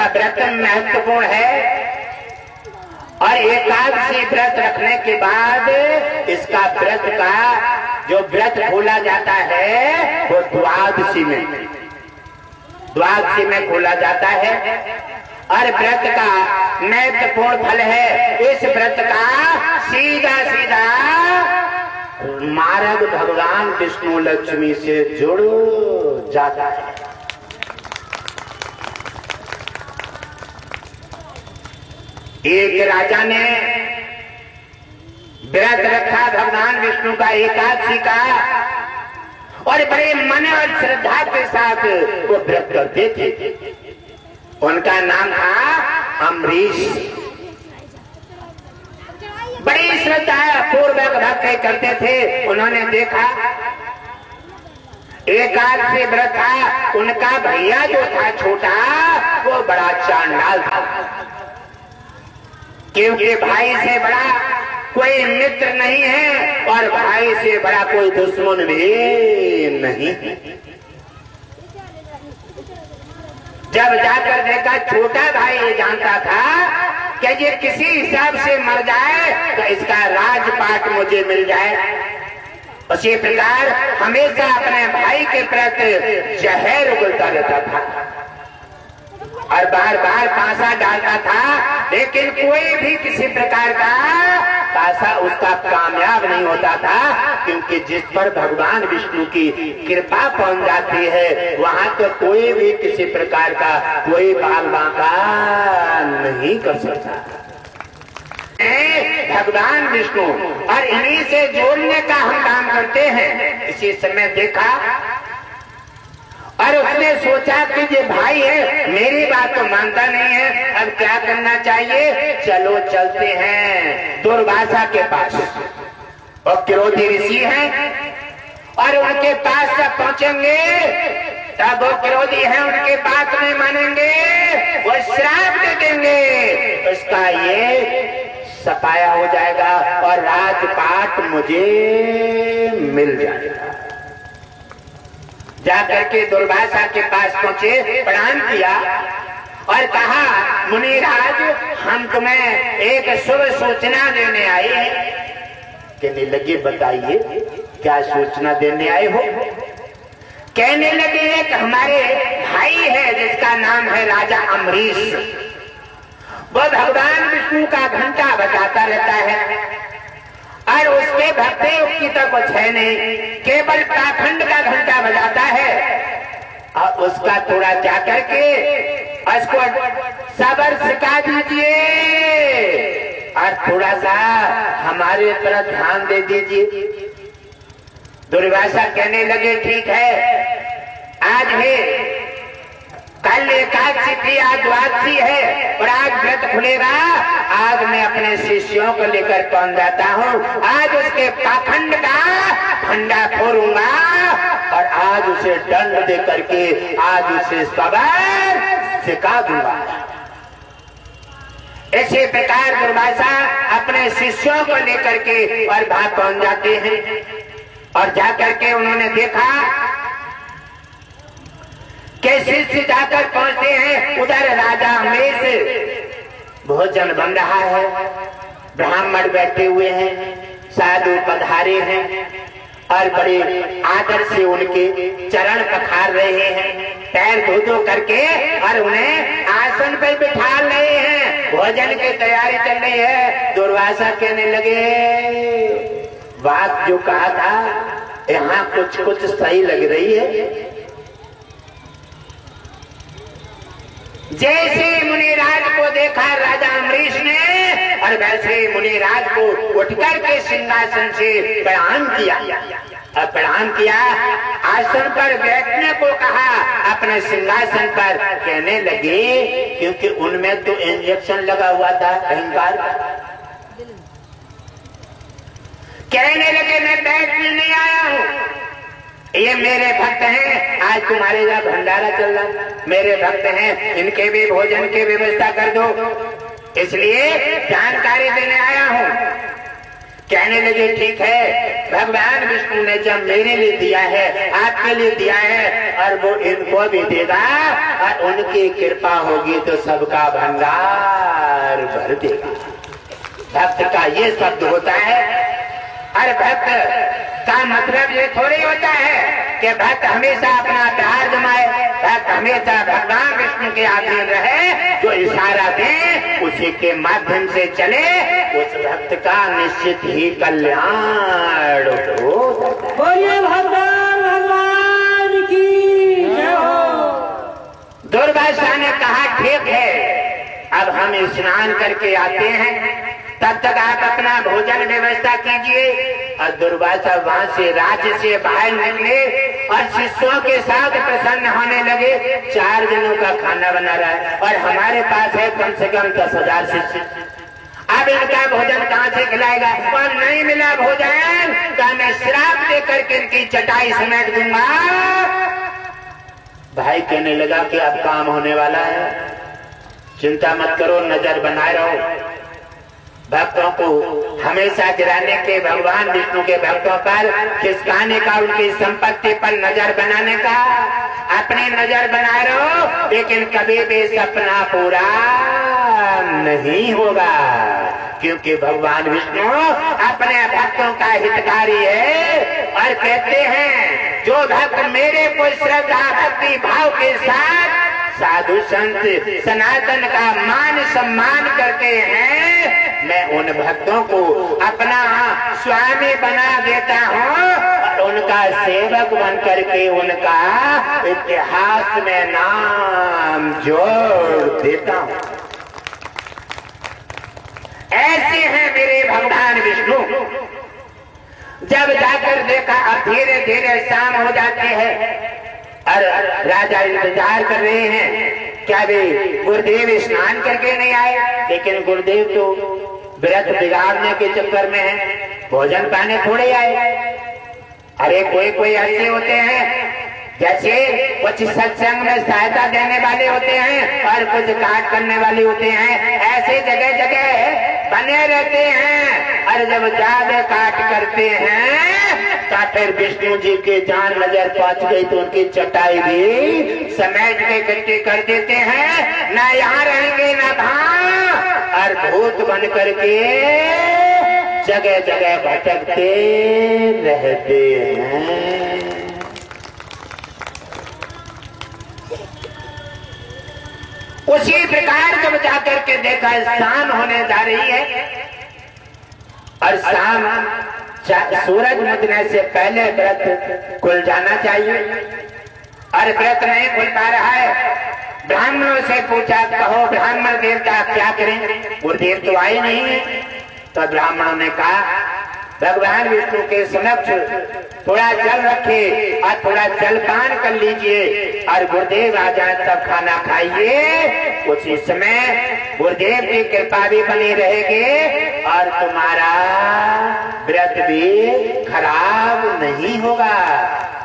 का व्रत महत्वपूर्ण है और एकादशी व्रत रखने के बाद इसका व्रत का जो व्रत खोला जाता है वो द्वादशी में खोला जाता है और व्रत का महत्वपूर्ण फल है। इस व्रत का सीधा सीधा मार्ग भगवान विष्णु लक्ष्मी से जुड़ जाता है। एक राजा ने व्रत रखा भगवान विष्णु का एकादशी का और बड़े मन और श्रद्धा के साथ वो व्रत करते थे। उनका नाम था अम्बरीश। बड़ी श्रद्धा पूर्वक भक्त करते थे। उन्होंने देखा एकादशी व्रत था, उनका भैया जो था छोटा वो बड़ा चांडाल था, क्योंकि भाई से बड़ा कोई मित्र नहीं है और भाई से बड़ा कोई दुश्मन भी नहीं। जब जाकर देखा छोटा भाई ये जानता था कि ये किसी हिसाब से मर जाए तो इसका राजपाट मुझे मिल जाए। उसी प्रकार हमेशा अपने भाई के प्रति जहर उगलता रहता था और बार बार पासा डालता था, लेकिन कोई भी किसी प्रकार का पासा उसका कामयाब नहीं होता था, क्योंकि जिस पर भगवान विष्णु की कृपा पहुंच जाती है वहां तो कोई भी किसी प्रकार का कोई बाल बांका नहीं कर सकता। भगवान विष्णु और इन्हीं से जोड़ने का हम काम करते हैं। इसी समय देखा और उसने सोचा कि ये भाई है, मेरी बात तो मानता नहीं है, अब क्या करना चाहिए? चलो चलते हैं दुर्वासा के पास। और क्रोधी ऋषि हैं और उनके पास जब पहुंचेंगे तब वो क्रोधी हैं, उनके बात नहीं मानेंगे, वो श्राप दे देंगे, उसका ये सफाया हो जाएगा और राजपाट मुझे मिल जाएगा। जाकर के दुर्वासा के पास पहुंचे, प्रणाम किया और कहा, मुनिराज हम तुम्हें एक शुभ सूचना देने आए हैं। कहने लगे बताइए क्या सूचना देने आए हो? कहने लगे एक हमारे भाई है जिसका नाम है राजा अम्बरीश, वो भगवान विष्णु का घंटा बजाता रहता है और उसके भक्ति की तो कुछ है नहीं, केवल पाखंड का घंटा बजाता है। और उसका थोड़ा जाकर के उसको सबर सिखा दीजिए और थोड़ा सा हमारे तरफ ध्यान दे दीजिए। दुर्वासा कहने लगे ठीक है, आज है, कल एकादशी थी, आज द्वादशी है और आज व्रत खुलेगा। आज मैं अपने शिष्यों को लेकर पहुंच जाता हूँ, आज उसके पाखंड का फंडा फोड़ूंगा और आज उसे दंड दे करके आज उसे सबर सिखा दूंगा। इसी प्रकार दुर्वासा अपने शिष्यों को लेकर के और भाग पहुंच जाते हैं और जाकर के उन्होंने देखा कि शिष्य जाकर पहुंचते हैं, उधर राजा अम्बरीश भोजन बन रहा है, ब्राह्मण बैठे हुए हैं, साधु पधारे हैं और बड़े आदर से उनके चरण पखार रहे हैं, पैर धो धो करके और उन्हें आसन पर बिठा रहे हैं। भोजन की तैयारी चल रही है। दुर्वासा कहने लगे, बात जो कहा था यहाँ कुछ कुछ सही लग रही है। जैसे मुनिराज को देखा राजा अम्बरीश ने और वैसे मुनिराज को उठकर के सिंहासन से प्रणाम किया और प्रणाम किया, आसन पर बैठने को कहा, अपने सिंहासन पर। कहने लगे, क्योंकि उनमें तो इंजेक्शन लगा हुआ था अहंकार, कहने लगे मैं बैठने नहीं आया हूँ, ये मेरे भक्त हैं, आज तुम्हारे यहाँ भंडारा चल रहा, मेरे भक्त हैं, इनके भी भोजन की व्यवस्था कर दो, इसलिए जानकारी देने आया हूँ। कहने लगे ठीक है, भगवान विष्णु ने जब मेरे लिए दिया है, आपके लिए दिया है, और वो इनको भी देगा, और उनकी कृपा होगी तो सबका भंडार भर देगा। भक्त का ये शब्द होता है। अरे भक्त का मतलब ये थोड़ी होता है कि भक्त हमेशा अपना प्यार जमाए, भक्त हमेशा भगवान विष्णु के अधीन रहे, जो इशारा दे उसी के माध्यम से चले, उस भक्त का निश्चित ही कल्याण हो। बोलिए भगवान की जय हो। दुर्वासा ने कहा ठीक है, अब हम स्नान करके आते हैं, तब तक आप अपना भोजन व्यवस्था कीजिए। और दुर्वासा वहां से राज्य से बाहर निकले और शिष्यों के साथ प्रसन्न होने लगे। 4 दिनों का खाना बना रहा है और हमारे पास है कम से कम 10,000 शिष्य। अब इनका भोजन कहाँ से खिलाएगा? और नहीं मिला भोजन तो मैं श्राप देकर के इनकी चटाई समेट दूंगा। भाई कहने लगा कि अब काम होने वाला है, चिंता मत करो, नजर बनाए रहो। भक्तों को हमेशा गिराने के, भगवान विष्णु के भक्तों पर खिसकाने का, उनकी संपत्ति पर नजर बनाने का, अपनी नजर बनाए रहो, लेकिन कभी भी सपना पूरा नहीं होगा, क्योंकि भगवान विष्णु अपने भक्तों का हितकारी है। और कहते हैं जो भक्त मेरे को श्रद्धा भक्ति भाव के साथ साधु संत सनातन का मान सम्मान करते हैं, मैं उन भक्तों को अपना स्वामी बना देता हूँ और उनका सेवक बन करके उनका इतिहास में नाम जोड़ देता हूँ। ऐसे हैं मेरे भगवान विष्णु। जब जाकर देखा अब धीरे धीरे शाम हो जाती है और राजा इंतजार कर रहे हैं, क्या वे गुरुदेव स्नान करके नहीं आए? लेकिन गुरुदेव तो व्रत बिगाड़ने के चक्कर में है, भोजन पाने थोड़े आए। अरे कोई कोई ऐसे होते हैं जैसे कुछ सत्संग में सहायता देने वाले होते हैं और कुछ काट करने वाले होते हैं, ऐसे जगह जगह बने रहते हैं। और जब ज्यादा काट करते हैं तो फिर विष्णु जी के जान नजर पहुंच गई तो उनकी चटाई भी समेट के इकट्ठी कर देते हैं, ना यहाँ रहेंगे ना वहां, और भूत बन करके जगह जगह भटकते रहते हैं। उसी प्रकार जब जाकर के देखा शाम होने जा रही है और शाम सूरज उगने से पहले व्रत खुल जाना चाहिए और व्रत नहीं खुल पा रहा है। ब्राह्मणों से पूछा, कहो ब्राह्मण देवता क्या करें? गुरुदेव तो आए नहीं है। तो ब्राह्मणों ने कहा भगवान विष्णु के समक्ष थोड़ा जल रखिए और थोड़ा जलपान कर लीजिए और गुरुदेव आ जाए तब खाना खाइए। उसी समय गुरुदेव की कृपा भी बनी रहेगी और तुम्हारा व्रत भी खराब नहीं होगा,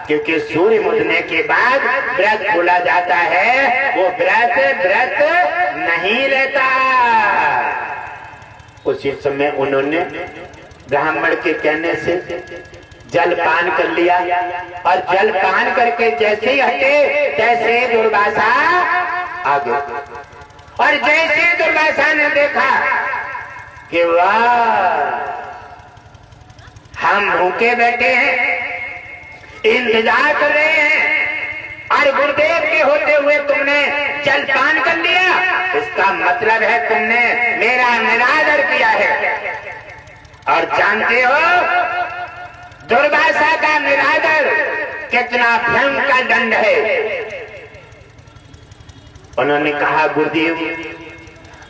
क्योंकि सूर्य उदय के बाद व्रत खोला जाता है, वो व्रत नहीं रहता। उसी समय उन्होंने ब्राह्मण के कहने से जलपान कर लिया और जलपान करके जैसे ही हटे तैसे दुर्वासा आ गया। और जैसे दुर्वासा ने देखा कि वाह, हम भूखे बैठे हैं, इंतजार कर रहे हैं और गुरुदेव के होते हुए तुमने जलपान कर लिया, इसका मतलब है तुमने मेरा निरादर किया है। और जानते हो दुर्वासा का निरादर कितना भयंकर दंड है। उन्होंने कहा गुरुदेव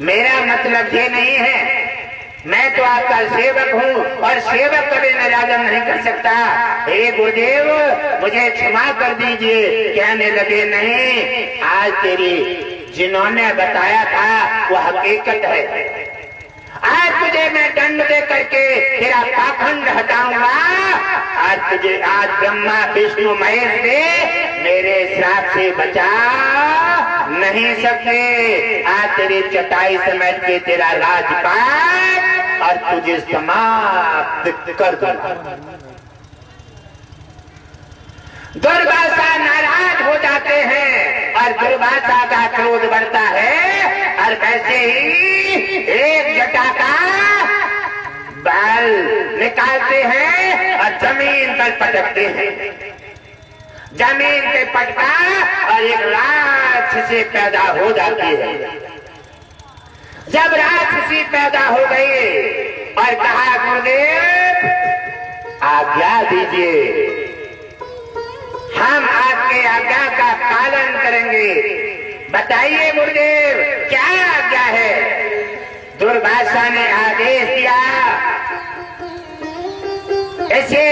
मेरा मतलब ये नहीं है, मैं तो आपका सेवक हूँ और सेवक कभी निरादर नहीं कर सकता। हे गुरुदेव मुझे क्षमा कर दीजिए। कहने लगे नहीं, आज तेरी जिन्होंने बताया था वो हकीकत है। आज तुझे मैं दंड दे करके तेरा पाखंड हटाऊंगा। आज ब्रह्मा विष्णु महेश भी मेरे श्राप से बचा नहीं सकते। आज तेरी चटाई समेट के तेरा राजपाट और तुझे समाप्त कर दूंगा। दुर्वासा नाराज हो जाते हैं और दुर्वासा का क्रोध बढ़ता है और वैसे ही एक जटा का बाल निकालते हैं और जमीन पर पटकते हैं। जमीन पे पटका और एक राक्षसी पैदा हो जाती है। जब राक्षसी पैदा हो गई और कहा गुरुदेव आज्ञा दीजिए, हम आपके आज्ञा का पालन करेंगे। बताइए गुरुदेव क्या आज्ञा है? दुर्वासा ने आदेश दिया इसे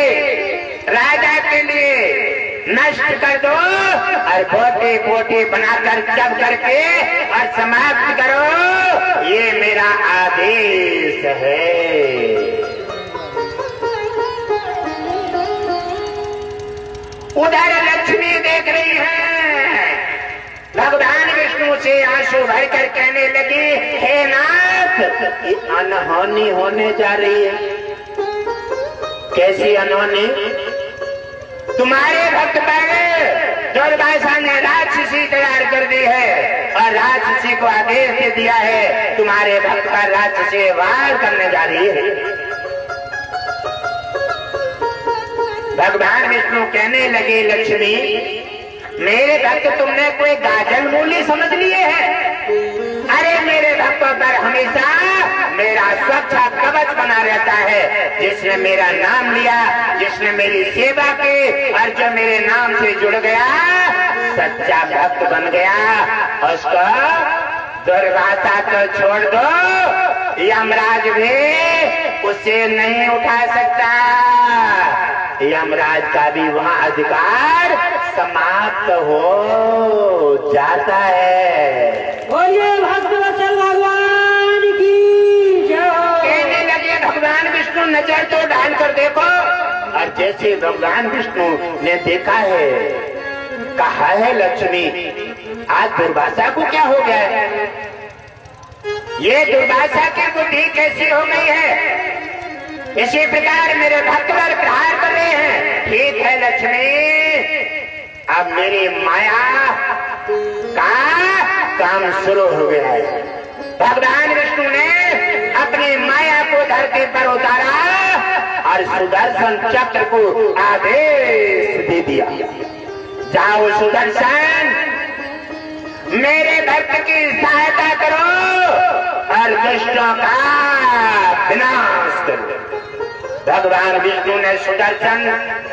राजा के लिए नष्ट कर दो और बोटे बोटे बनाकर जब करके और समाप्त करो, ये मेरा आदेश है। उधर लक्ष्मी देख रही है, भगवान विष्णु से आंसू भरकर कहने लगी, हे नाथ, ये अनहोनी होने जा रही है। कैसी अनहोनी? तुम्हारे भक्त पर दुर्वासा ने राक्षसी तैयार कर दी है और राक्षसी को आदेश दे दिया है तुम्हारे भक्त पर राक्षसी वार करने जा रही है। भगवान विष्णु कहने लगे, लक्ष्मी मेरे भक्त तुमने कोई गाजल मूली समझ लिए है? अरे मेरे भक्तों पर हमेशा मेरा सुरक्षा कवच बना रहता है। जिसने मेरा नाम लिया, जिसने मेरी सेवा की और जो मेरे नाम से जुड़ गया, सच्चा भक्त बन गया, उसको दुर्वासा को छोड़ दो, यमराज भी उसे नहीं उठा सकता। यमराज का भी वहाँ अधिकार समाप्त हो जाता है। बोलिए भक्तवत्सल भगवान की जय। कहने लगे भगवान विष्णु नजर तो डाल कर देखो। और जैसे भगवान विष्णु ने देखा है, कहा है लक्ष्मी आज दुर्वासा को क्या हो गया है? ये दुर्वासा की बुद्धि कैसी हो गई है? इसी प्रकार मेरे भक्त पर प्रहार कर रहे हैं। ठीक है लक्ष्मी, अब मेरी माया का काम शुरू हो गया है। भगवान विष्णु ने अपनी माया को धरती पर उतारा और सुदर्शन चक्र को आदेश दे दिया, जाओ सुदर्शन मेरे भक्त की सहायता करो और दुष्टों का विनाश करो। भगवान विष्णु ने सुदर्शन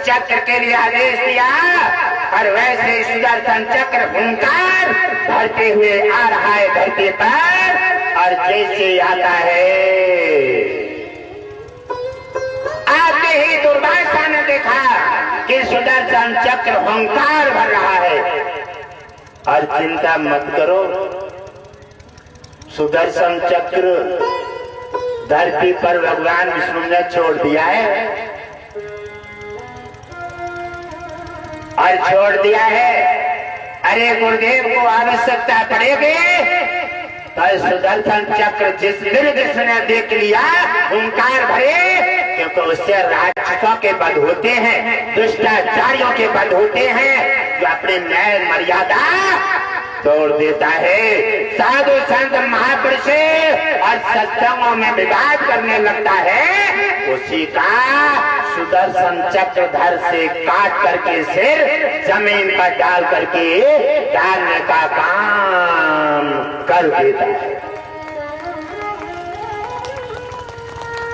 चक्र के लिए आदेश दिया और वैसे सुदर्शन चक्र हुंकार भरते हुए आ रहा है धरती पर। और जैसे आता है, आते ही दुर्वासा ने देखा कि सुदर्शन चक्र हुंकार भर रहा है। और चिंता मत करो, सुदर्शन चक्र धरती पर भगवान विष्णु ने छोड़ दिया है और छोड़ दिया है। अरे गुरुदेव को आवश्यकता पड़ेगी तो सुदर्शन चक्र जिस दिन जिसने देख लिया हुंकार भरे, क्योंकि उससे राक्षसों के वध होते हैं, दुष्टाचारियों के वध होते हैं, जो अपने न्याय मर्यादा तोड़ देता है, साधु संत महापुरुष और सत्संगों में विवाद करने लगता है, उसी का सुदर्शन चक्रधर से काट करके सिर जमीन पर डाल करके डालने का काम कर देता है।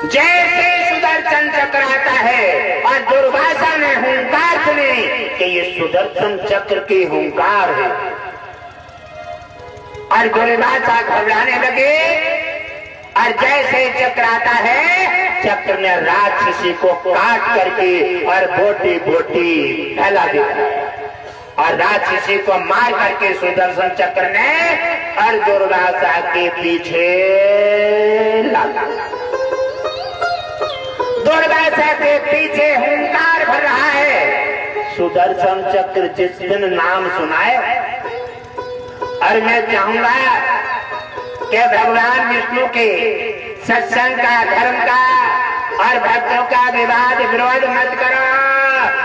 जैसे सुदर्शन चक्र आता है और दुर्वासा ने हुंकार सुनी कि ये सुदर्शन चक्र की हुंकार है और दुर्वासा घबराने लगे। और जैसे चक्र आता है, चक्र ने राक्षसी को काट करके और बोटी बोटी फैला दिया और राक्षसी को मार करके सुदर्शन चक्र ने और दुर्वासा के पीछे लगा। दुर्वासा के पीछे हुंकार भर रहा है। सुदर्शन चक्र जिस दिन नाम सुनाए, और मैं चाहूंगा कि भगवान विष्णु के सत्संग का, धर्म का और भक्तों का विवाद विरोध मत करो।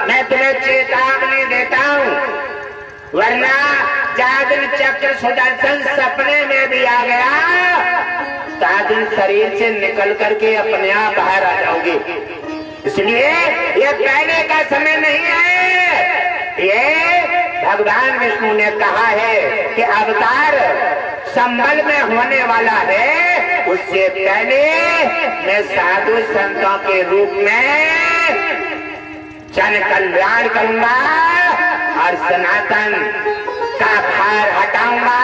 मैं तुम्हें चेतावनी देता हूँ, वरना जादन चक्र सुदर्शन सपने में भी आ गया, साधन शरीर से निकल करके अपने आप बाहर आ जाओगे। इसलिए ये कहने का समय नहीं है। ये भगवान विष्णु ने कहा है कि अवतार संबल में होने वाला है, उससे पहले मैं साधु संतों के रूप में जन कल्याण करूंगा और सनातन का भार हटाऊंगा,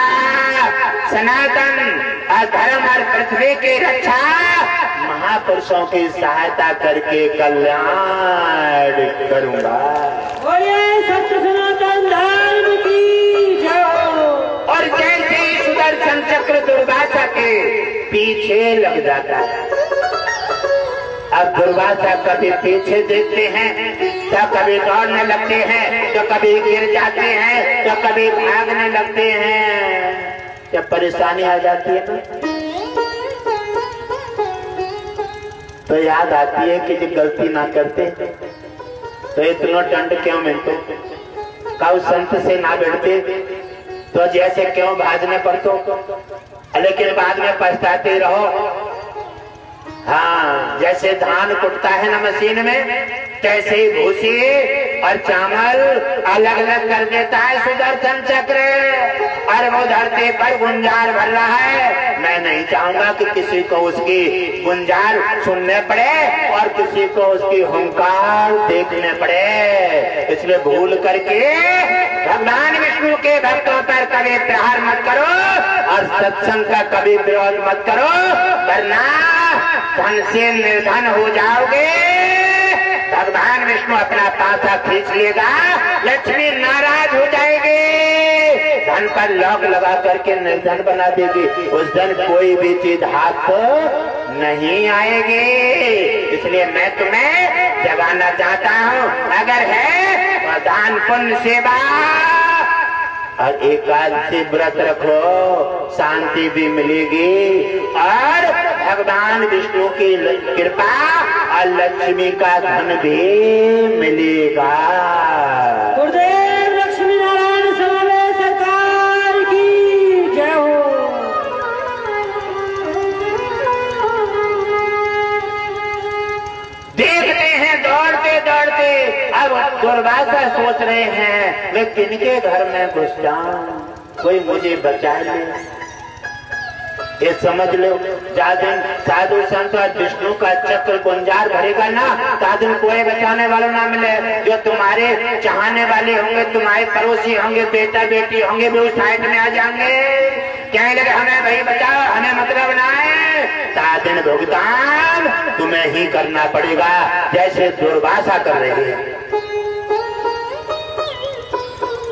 सनातन और धर्म और पृथ्वी की रक्षा महापुरुषों की सहायता करके कल्याण करूंगा। बोलिए सत्य सनातन धर्म की जय। और जैसे ही सुदर्शन चक्र दुर्वासा के पीछे लग जाता है, अब दुर्वासा कभी पीछे देखते हैं तो कभी दौड़ने लगते हैं, तो कभी गिर जाते हैं, तो कभी भागने लगते हैं। जब परेशानी आ जाती है तो याद आती है कि जो गलती ना करते तो इतना दंड क्यों मिलते, कब संत से ना बैठते तो जैसे क्यों भागने पड़तो, लेकिन बाद में पछताते रहो। हाँ, जैसे धान कुटता है ना मशीन में, कैसे ही भूसी और चावल अलग अलग कर देता है सुदर्शन चक्र, और वो धरती पर गुंजार भर रहा है। मैं नहीं चाहूंगा कि किसी को उसकी गुंजार सुनने पड़े और किसी को उसकी हुंकार देखने पड़े। इसलिए भूल करके भगवान विष्णु के भक्तों पर कभी प्रहार मत करो और सत्संग का कभी विरोध मत करो, वरना धन से निर्धन हो जाओगे। भगवान विष्णु अपना पासा खींच लेगा, लक्ष्मी नाराज हो जाएगी, धन पर लॉक लगा करके निर्धन बना देगी। उस दिन कोई भी चीज हाथ नहीं आएगी। इसलिए मैं तुम्हें जगाना चाहता हूँ, अगर है तो दान पुण्य सेवा और एकादशी व्रत रखो, शांति भी मिलेगी और भगवान विष्णु की कृपा और लक्ष्मी का धन भी मिलेगा। गुरुदेव लक्ष्मी नारायण स्वामी सरकार की जय हो। देखते हैं दौड़ते दौड़ते, अब दुर्वासा सोच रहे हैं मैं किनके घर में घुस जाऊं, कोई मुझे बचा ले। ये समझ लो, जादिन साधु संत और विष्णु का चक्र गुंजार भरेगा ना, तादिन कोई बचाने वाला ना मिले। जो तुम्हारे चाहने वाले होंगे, तुम्हारे पड़ोसी होंगे, बेटा बेटी होंगे, भी उस साइड में आ जाएंगे, कहने लगे हमें भाई बचाओ, हमें मतलब ना है। तादिन भुगतान तुम्हें ही करना पड़ेगा, जैसे दुर्वासा कर रही है।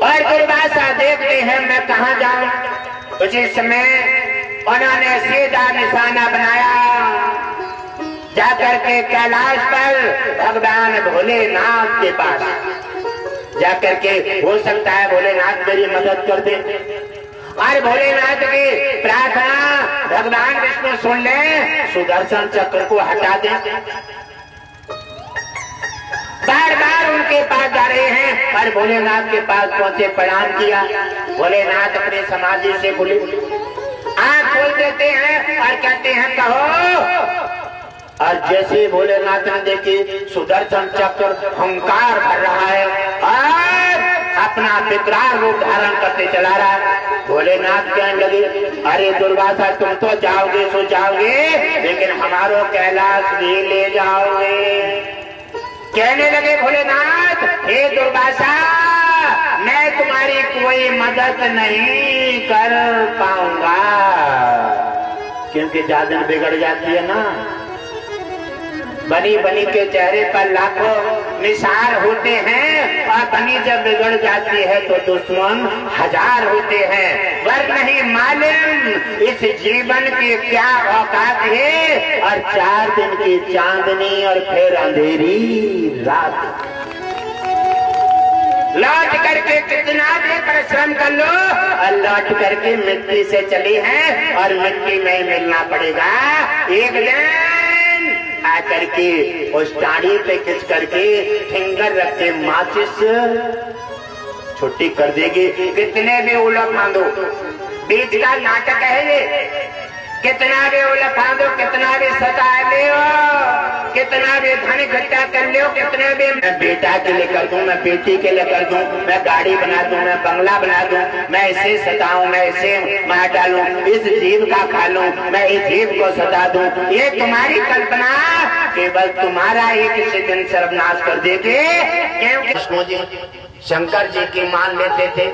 और दुर्वासा देखते हैं मैं कहाँ जाऊं। उसी समय उन्होंने सीधा निशाना बनाया, जाकर के कैलाश पर भगवान भोलेनाथ के पास जाकर के, हो सकता है भोलेनाथ मेरी मदद कर दे। और भोलेनाथ की प्रार्थना भगवान विष्णु सुन ले, सुदर्शन चक्र को हटा दे। बार बार उनके पास जा रहे हैं और भोलेनाथ के पास पहुंचे, प्रणाम किया। भोलेनाथ अपने समाधि से बोले, आंख खोल देते हैं और कहते हैं कहो। और जैसे भोलेनाथ ने देखी सुदर्शन चक्र हंकार भर रहा है और अपना विकराल रूप धारण करते चला रहा है। भोलेनाथ कहने लगे, अरे दुर्वासा तुम तो जाओगे सो जाओगे, लेकिन हमारो कैलाश भी ले जाओगे। कहने लगे भोलेनाथ, हे दुर्वासा मैं तुम्हारी कोई मदद नहीं कर पाऊंगा, क्योंकि जादन बिगड़ जाती है ना। बनी बनी के चेहरे पर लाखों निशान होते हैं और बनी जब बिगड़ जाती है तो दुश्मन हजार होते हैं। वर नहीं मालूम इस जीवन की क्या औकात है, और 4 दिन की चांदनी और फिर अंधेरी रात। लौट करके कितना भी का श्रम कर लो और लौट करके मिट्टी से चली है और मिट्टी में ही मिलना पड़ेगा। एक दिन आकर के उस टाड़ी पे खिंच करके फिंगर रख के माचिस छुट्टी कर देगी। कितने भी उलट फांदो, बीच का नाटक है ये। कितना भी उलट फांदो, कितना भी सता ले, कितना भी धन इकट्ठा कर लो, कितने भी मैं बेटा के लिए कर दूं, मैं बेटी के लिए कर दूं, मैं गाड़ी बना दूं, मैं बंगला बना दूं, मैं इसे सताऊं, मैं इसे मार डालूं, इस जीव का खा लूं, मैं इस जीव को सता दूं, ये तुम्हारी कल्पना केवल तुम्हारा एक इसी दिन सर्वनाश कर देते। क्योंकि विष्णु जी शंकर जी की मान लेते थे,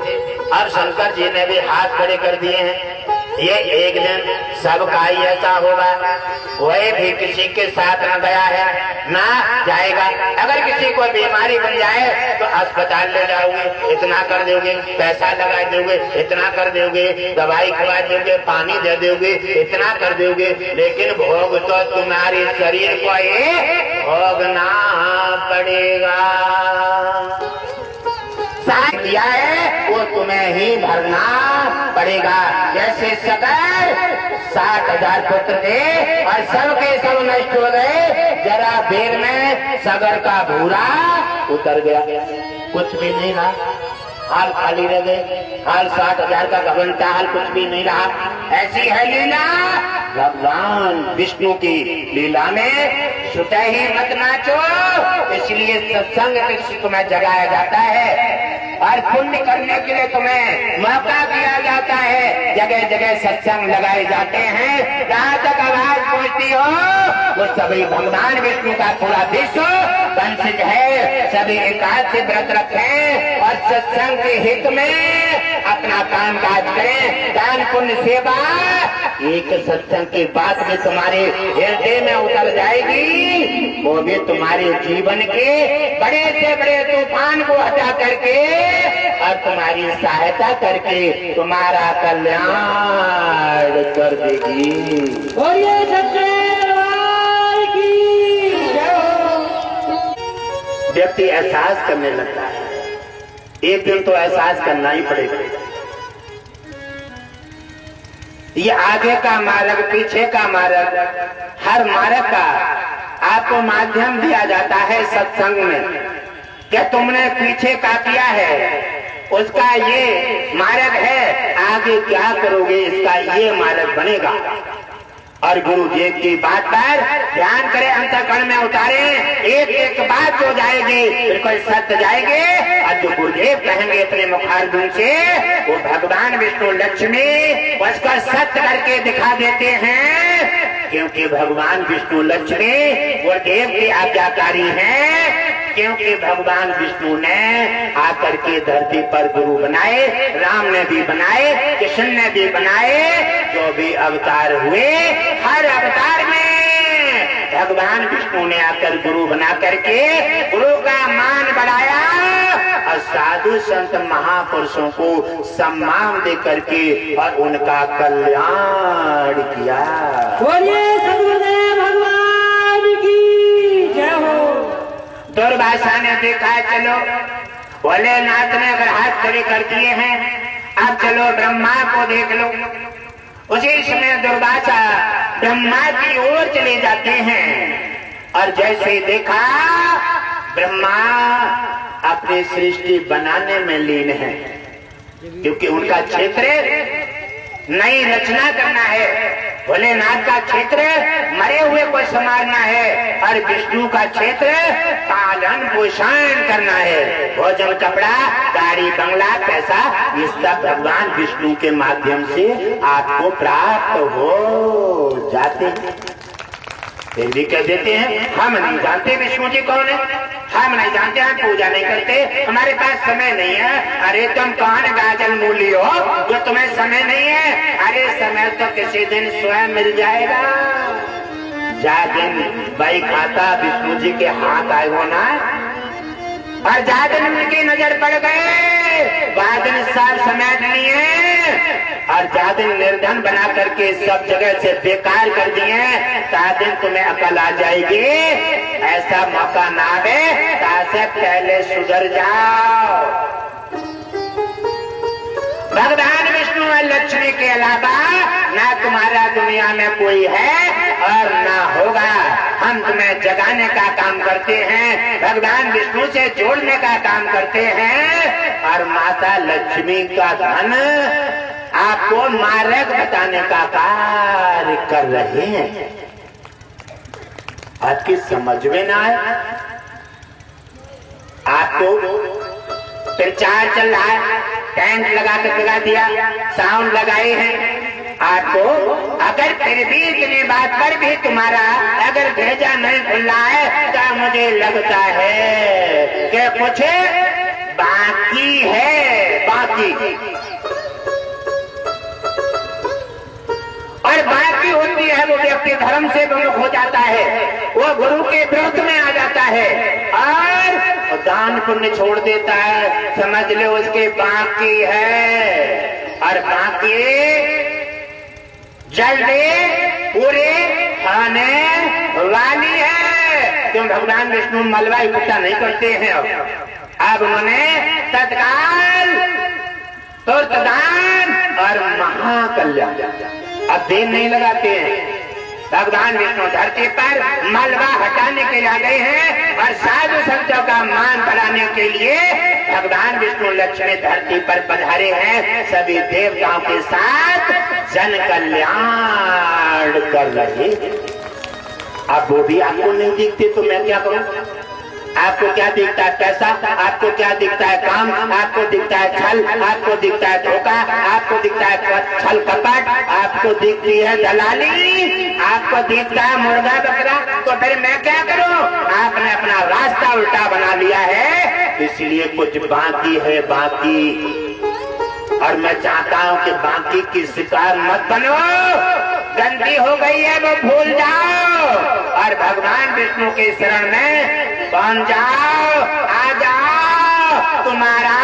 अब शंकर जी ने भी हाथ खड़े कर दिए हैं। ये एक दिन सबका ही ऐसा होगा, कोई भी किसी के साथ न गया है ना जाएगा। अगर किसी को बीमारी बन जाए तो अस्पताल ले जाओगे, इतना कर दोगे, पैसा लगा दोगे, इतना कर दोगे, दवाई खवा दोगे, पानी दे दोगे, इतना कर दोगे, लेकिन भोग तो तुम्हारे शरीर को ही भोगना पड़ेगा। साथ किया है वो तुम्हें ही भरना पड़ेगा। जैसे सगर 60,000 पुत्र थे और सबके सब नष्ट हो गए, जरा देर में सगर का भूरा उतर गया, कुछ भी नहीं रहा, हाल खाली रह गए। हाल 60,000 का घमंडा, हाल कुछ भी नहीं रहा। ऐसी है लीला भगवान विष्णु की लीला में। छुटा ही मत नाचो, इसलिए सत्संग से तुम्हें जगाया जाता है और पुण्य करने के लिए तुम्हें मौका दिया जाता है। जगह जगह सत्संग लगाए जाते हैं, जहाँ तक आवाज पहुँचती हो वो सभी भगवान विष्णु का पूरा विश्व वंशित है। सभी एकादशी से व्रत रखें और सत्संग के हित में अपना काम काज करें, दान पुण्य सेवा। एक सत्संग की बात भी तुम्हारे हृदय में उतर जाएगी, वो भी तुम्हारे जीवन के बड़े से बड़े तूफान को हटा करके और तुम्हारी सहायता करके तुम्हारा कल्याण कर देगी। और ये सच्चे दरबार की जय हो। व्यक्ति एहसास करने लगता है, एक दिन तो एहसास करना ही पड़ेगा। ये आगे का मार्ग, पीछे का मार्ग, हर मार्ग का आपको माध्यम दिया जाता है सत्संग में। क्या तुमने पीछे का किया है, उसका ये मार्ग है, आगे क्या करोगे इसका ये मार्ग बनेगा। और गुरु जी की बात पर ध्यान करें, अंतःकरण में उतारे, एक एक बात जो जाएगी बिल्कुल सत्य जाएगी। और जो गुरुदेव कहेंगे अपने मुखारबिंद से, वो भगवान विष्णु लक्ष्मी उसका सत्य करके दिखा देते हैं। क्योंकि भगवान विष्णु लक्ष्मी गुरुदेव के आज्ञाकारी हैं। क्योंकि भगवान विष्णु ने आकर के धरती पर गुरु बनाए, राम ने भी बनाए, कृष्ण ने भी बनाए, जो भी अवतार हुए हर अवतार में भगवान विष्णु ने आकर गुरु बना करके गुरु का मान बढ़ाया और साधु संत महापुरुषों को सम्मान दे करके और उनका कल्याण किया। बोलिए सद्गुरुदेव भगवान की जय हो। दुर्वासा ने देखा, चलो भोलेनाथ ने अगर हाथ खड़े कर दिए हैं, अब चलो ब्रह्मा को देख लो। उसी समय दुर्वासा ब्रह्मा की ओर चले जाते हैं और जैसे देखा ब्रह्मा अपनी सृष्टि बनाने में लीन है, क्योंकि उनका क्षेत्र नई रचना करना है। भोलेनाथ का क्षेत्र मरे हुए को संभालना है और विष्णु का क्षेत्र पालन पोषण करना है। भोजन, कपड़ा, गाड़ी, बंगला, पैसा, ये सब भगवान विष्णु के माध्यम से आपको प्राप्त हो जाते हैं। फिर भी कह देते हैं हम नहीं जानते विष्णु जी कौन है, हम नहीं जानते, हम पूजा नहीं करते, हमारे पास समय नहीं है। अरे तुम कौन गाजल मूली हो जो तुम्हें समय नहीं है? अरे समय तो किसी दिन स्वयं मिल जाएगा। जा दिन भाई खाता विष्णु जी के हाथ आए हो ना, और जा दिन उनकी नजर पड़ गए, वह दिन सब समेट लिए और जा दिन निर्धन बना करके सब जगह से बेकार कर दिए। ता दिन तुम्हें अकल आ जाएगी, ऐसा मौका ना आवे, तासे पहले सुधर जाओ। माँ लक्ष्मी के अलावा ना तुम्हारा दुनिया में कोई है और ना होगा। हम तुम्हें जगाने का काम करते हैं, भगवान विष्णु से जोड़ने का काम करते हैं, और माता लक्ष्मी का धन आपको मार्ग बताने का कार्य कर रहे हैं। आपकी समझ में ना आए? आपको प्रचार चल रहा है, टेंट लगा कर लगा दिया, साउंड लगाए हैं आपको, अगर फिर भी इतनी बात पर भी तुम्हारा अगर भेजा नहीं खुल रहा है तो मुझे लगता है कि कुछ बाकी है, बाकी। और बाकी होती है वो व्यक्ति धर्म से विमुख हो जाता है, वो गुरु के विरुद्ध में आ जाता है और दान पुण्य छोड़ देता है। समझ लो उसके बाकी है, और बाकी जल्दी पूरे खाने वाली है। क्यों भगवान विष्णु मलबा इकट्ठा नहीं करते हैं? अब उन्होंने तत्काल तुर्तदान और महाकल्याण अब देन नहीं लगाते हैं। भगवान विष्णु धरती पर मलबा हटाने के लिए आ गए हैं और साधु संतों का मान बढ़ाने के लिए भगवान विष्णु लक्ष्मी धरती पर पधारे हैं, सभी देवताओं के साथ जन कल्याण कर रहे। अब वो भी आपको नहीं दिखते तो मैं क्या करूं? आपको क्या दिखता है? पैसा। आपको क्या दिखता है? काम। आपको दिखता है छल। आपको दिखता है धोखा। आपको दिखता है छल कपट। आपको दिखती है दलाली। आपको दिखता है मुर्गा बकरा। तो फिर मैं क्या करूं? आपने अपना रास्ता उल्टा बना लिया है, इसलिए कुछ बाकी है, बाकी। और मैं चाहता हूं कि बाकी की शिकार मत बनो। गलती हो गई है वो भूल जाओ और भगवान विष्णु के शरण में पहुंच जाओ, आ जाओ। तुम्हारा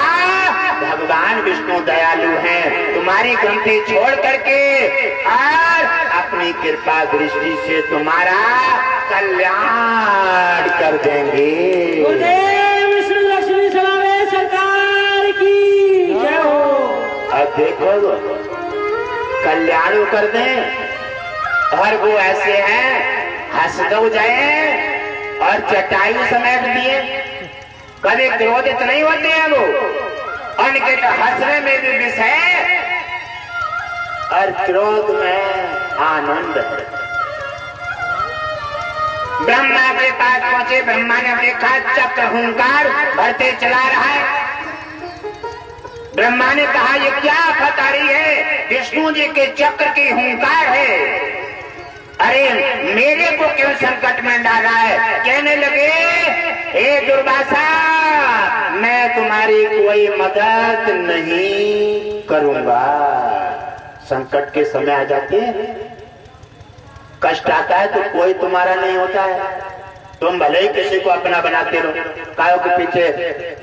भगवान विष्णु दयालु हैं, तुम्हारी गलती छोड़ करके और अपनी कृपा दृष्टि से तुम्हारा कल्याण कर देंगे। विष्णु लक्ष्मी समावेश सरकार की जय हो। अब देखो कल्याण कर दें और वो ऐसे हैं हंसदो जाए और चटाई समेट दिए। कभी क्रोधित नहीं होते हैं वो, उनके तो हंसने में भी विष है और क्रोध में आनंद है। ब्रह्मा के पास पहुंचे, ब्रह्मा ने देखा चक्र हुंकार भरते चला रहा है। ब्रह्मा ने कहा ये क्या आफत आ रही है? विष्णु जी के चक्र की हुंकार है। अरे मेरे को क्यों संकट में डाला है? कहने लगे हे दुर्वासा, मैं तुम्हारी कोई मदद नहीं करूंगा। संकट के समय आ जाते हैं, कष्ट आता है तो कोई तुम्हारा नहीं होता है। तुम भले ही किसी को अपना बनाते रहो, कायों के पीछे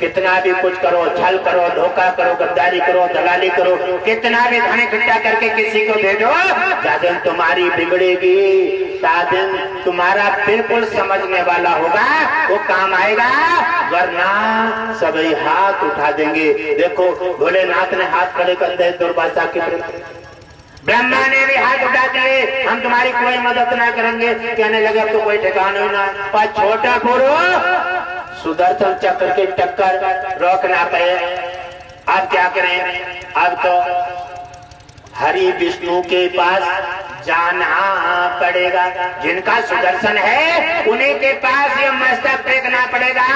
कितना भी कुछ करो, छल करो, धोखा करो, गद्दारी करो, दलाली करो, कितना भी धन इकट्ठा करके किसी को भेजो, साधन तुम्हारी बिगड़ेगी। साधन तुम्हारा बिल्कुल समझने वाला होगा, वो काम आएगा, वरना सभी हाथ उठा देंगे। देखो भोलेनाथ ने हाथ खड़े कर दिए दुर्वासा के प्रति, ब्रह्मा ने भी हाथ उठा दिए, हम तुम्हारी कोई मदद ना करेंगे। कहने लगे अब तो कोई ठिकाना ही ना, पर छोटा गुरु सुदर्शन चक्र के टक्कर रोक ना पाए। अब क्या करें? अब तो हरि विष्णु के पास जाना पड़ेगा। जिनका सुदर्शन है उन्हीं के पास ये मस्तक फेंकना पड़ेगा,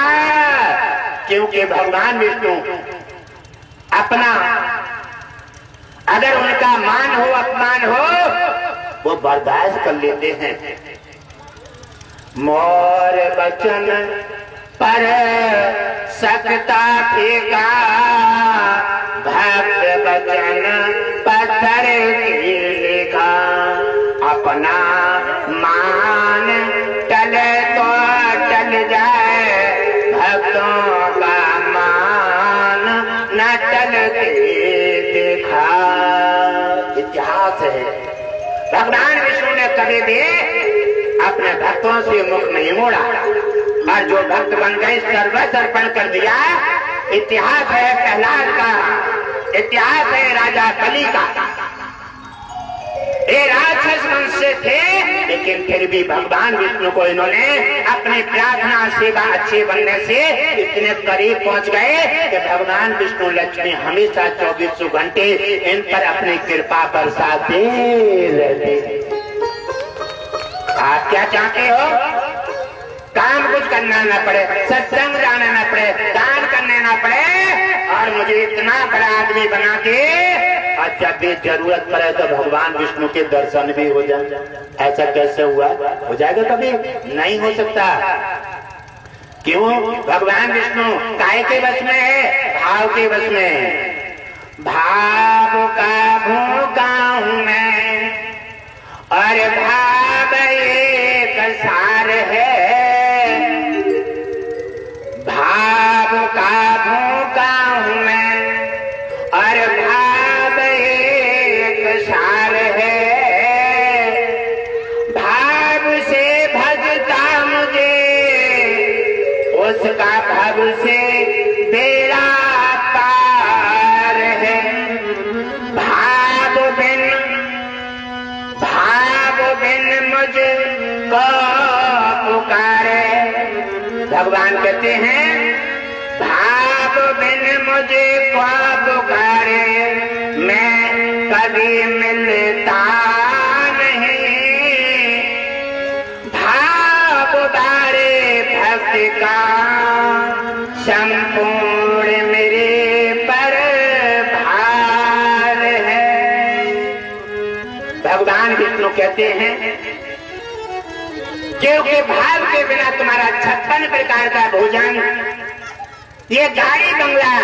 क्योंकि भगवान विष्णु अपना अगर उनका मान हो अपमान हो वो बर्दाश्त कर लेते हैं। मोर बचन पर सकता फेंका, भक्त बचन पत्थर की लेखा। अपना मान टले तो टल जाए, भक्तों का मान न टलते देखा। इतिहास है, भगवान विष्णु ने कभी भी अपने भक्तों से मुख नहीं मोड़ा और जो भक्त बन गए सर्वस्व अर्पण कर दिया। इतिहास है प्रहलाद का, इतिहास है राजा बलि का। ये राक्षस वंश से थे, लेकिन फिर भी भगवान विष्णु को इन्होंने अपनी प्रार्थना सेवा अच्छे बनने से इतने करीब पहुंच गए कि भगवान विष्णु लक्ष्मी हमेशा 24 घंटे इन पर अपनी कृपा बरसाते रहते। आप क्या चाहते हो? काम कुछ करना न पड़े, सत्संग जाना न पड़े, दान करने न पड़े, और मुझे इतना बड़ा आदमी बना के और जब भी जरूरत पड़े तो भगवान विष्णु के दर्शन भी हो जाए। ऐसा कैसे हुआ? हो जाएगा कभी? नहीं हो सकता। क्यों? भगवान विष्णु काय के वश में है? भाव के वश में। भाव का भूखा हूं मैं और भाव एक सार है। भाव का भूखा हूं मैं और भाव एक सार है। भाव से भजता मुझे उसका भव से बेड़ा पार है। भाव बिन मुझको पुकारे। भगवान कहते हैं भाव बिन मुझे को पुकारे मैं कभी मिलता नहीं। भाव बारे भक्ति का संपूर्ण मेरे पर भार है। भगवान विष्णु कहते हैं क्योंकि भाव के बिना तुम्हारा 56 प्रकार का भोजन, ये गाड़ी बंगला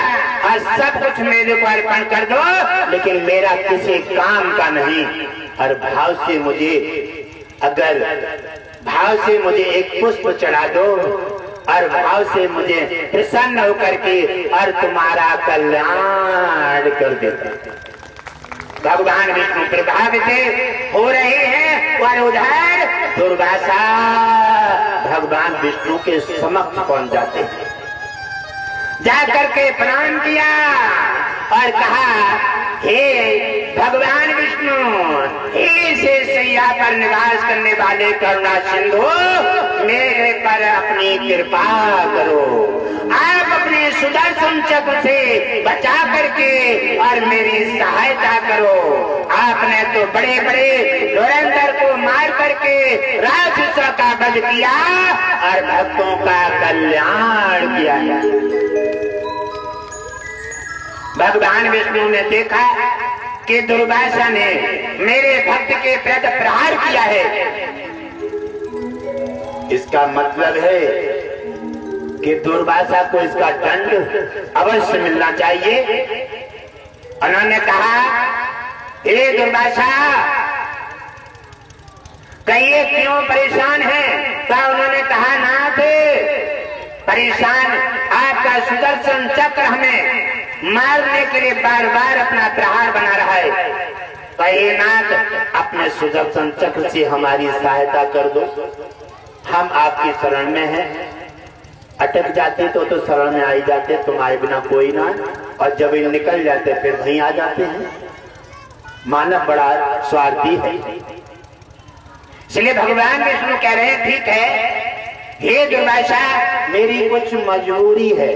और सब कुछ मेरे को अर्पण कर दो, लेकिन मेरा किसी काम का नहीं। और भाव से मुझे, अगर भाव से मुझे एक पुष्प चढ़ा दो और भाव से मुझे प्रसन्न होकर के और तुम्हारा कल्याण कर देता। भगवान विष्णु प्रभावित हो रहे हैं और उधर दुर्वासा भगवान विष्णु के समक्ष पहुंच जाते हैं। जाकर के प्रणाम किया और कहा हे भगवान विष्णु, हे शेषैया पर निवास करने वाले करुणा सिंधु, मेरे पर अपनी कृपा करो। आप अपने सुदर्शन चक्र से बचा करके और मेरी सहायता करो। आपने तो बड़े बड़े धुरंधर को मार करके राक्षसों का वध किया और भक्तों का कल्याण किया। भगवान विष्णु ने देखा कि दुर्वासा ने मेरे भक्त के प्रति प्रहार किया है, इसका मतलब है कि दुर्वासा को इसका दंड अवश्य मिलना चाहिए। उन्होंने कहा हे दुर्वासा, कहिए क्यों परेशान है? तो उन्होंने कहा नाथ, परेशान आपका सुदर्शन चक्र हमें मारने के लिए बार बार अपना प्रहार बना रहा है। कहे नाथ, अपने सुदर्शन चक्र से हमारी सहायता कर दो, हम आपकी शरण में हैं। अटक जाते तो शरण में आई जाते, तुम्हारे बिना कोई ना, और जब ये निकल जाते फिर वहीं आ जाते हैं। मानव बड़ा स्वार्थी है। इसलिए भगवान विष्णु कह रहे हैं ठीक है हे दुर्वासा, मेरी कुछ मजबूरी है।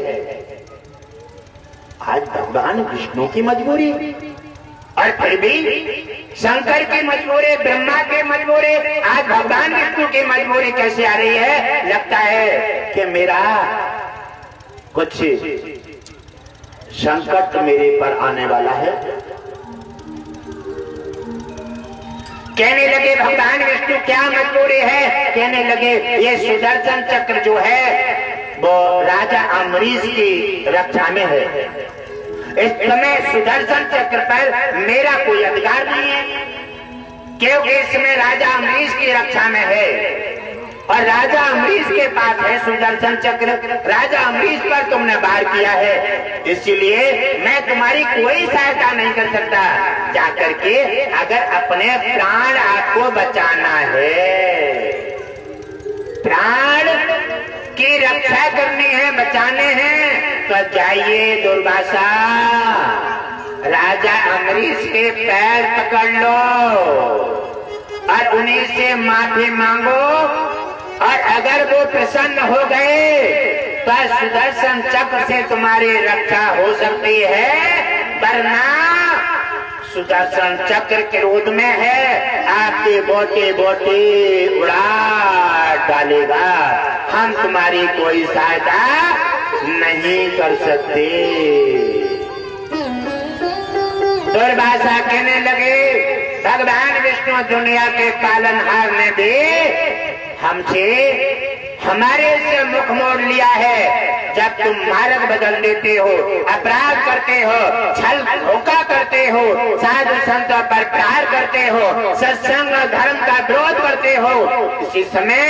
आज भगवान विष्णु की मजबूरी और फिर भी शंकर की मजबूरी, ब्रह्मा के मजबूरी, आज भगवान विष्णु की मजबूरी कैसे आ रही है? लगता है कि मेरा कुछ संकट मेरे पर आने वाला है। कहने लगे भगवान विष्णु क्या मजबूरी है? कहने लगे ये सुदर्शन चक्र जो है वो राजा अम्बरीश की रक्षा में है। इस समय सुदर्शन चक्र पर मेरा कोई अधिकार नहीं है, क्योंकि इसमें राजा अम्बरीश की रक्षा में है और राजा अम्बरीश के पास है सुदर्शन चक्र। राजा अम्बरीश पर तुमने वार किया है, इसलिए मैं तुम्हारी कोई सहायता नहीं कर सकता। जाकर के अगर अपने प्राण आपको बचाना है, प्राण की रक्षा करनी है, बचाने हैं, तो जाइए दुर्वासा, राजा अम्बरीश के पैर पकड़ लो और उन्हीं से माफी मांगो, और अगर वो प्रसन्न हो गए तो सुदर्शन चक्र से तुम्हारी रक्षा हो सकती है, वरना सुदर्शन चक्र क्रोध में है, आपके बोटे बोटे उड़ा डालेगा। हम तुम्हारी कोई सहायता नहीं कर सकते। दुर्वासा कहने लगे, भगवान विष्णु दुनिया के पालनहार ने भी हमसे हमारे से मुख मोड़ लिया है। जब तुम मार्ग बदल देते हो, अपराध करते हो, छल धोखा करते हो, साधु संतों पर प्रहार करते हो, सत्संग और धर्म का विरोध करते हो, इसी समय